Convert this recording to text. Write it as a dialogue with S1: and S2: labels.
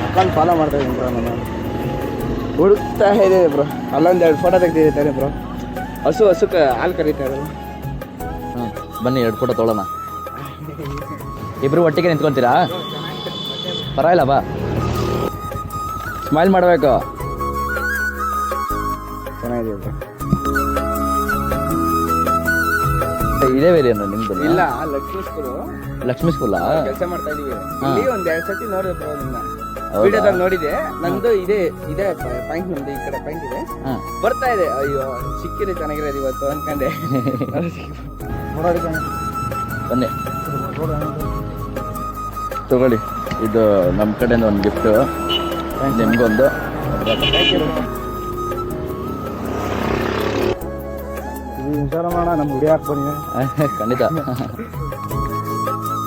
S1: Account follow ಮಾಡ್ತಾ ಇದ್ದೀನಿ bro ನಾನು ಹುಡುಕ್ತಾ ಇದೆ ಬ್ರೋ. ಅಲ್ಲೊಂದು 2 ಫೋಟೋ ತೆಗ್ದಿದ್ದಾನೆ ಬ್ರೋ. ಹಸುಕ್ಕೆ ಹಾಲು ಕರೀತಾ ಇರಲ್ಲ.
S2: ಬನ್ನಿ 2 ಫೋಟೋ ತೊಗೊಳ್ಳೋಣ. ಇಬ್ರು ಒಟ್ಟಿಗೆ ನಿಂತ್ಕೊತೀರಾ? ಪರವಾಗಿಲ್ಲ ಬಾ, ಸ್ಮೈಲ್ ಮಾಡಬೇಕು.
S1: ಚೆನ್ನಾಗಿದೆ ಬ್ರೋ.
S2: ಇದೇ ಬೇರೆ ಏನು ನಿಮ್ದು?
S1: ಇಲ್ಲ, ಲಕ್ಷ್ಮೀ ಸ್ಕೂಲು.
S2: ಲಕ್ಷ್ಮೀ ಸ್ಕೂಲಾ?
S1: ಕೆಲಸ ಮಾಡ್ತಾ ಇದೀವಿ ಇಲ್ಲಿ. ಒಂದು 2 ಸತಿ ನೋಡಿದೆ ಬ್ರೋ ನಿನ್ನ ವಿಡಿಯೋದಾಗ ನೋಡಿದೆ. ನಂದು ಇದೆ ಪಾಯಿಂಟ್, ನಮ್ದು ಈ ಕಡೆ ಪಾಯಿಂಟ್ ಇದೆ. ಬರ್ತಾ ಇದೆ. ಅಯ್ಯೋ ಸಿಕ್ಕಿದೆ, ಚೆನ್ನಾಗಿರೋದು ಇವತ್ತು ಅನ್ಕಂಡೆ.
S2: ಬನ್ನಿ ತಗೊಳ್ಳಿ, ಇದು ನಮ್ಮ ಕಡೆಯಿಂದ ಒಂದು ಗಿಫ್ಟು, ನಿಮ್ಗೊಂದು.
S1: ವಿಚಾರ ಮಾಡ ನಮ್ಮ ಹುಡಿ ಹಾಕಿ ಬನ್ನಿ.
S2: ಖಂಡಿತ.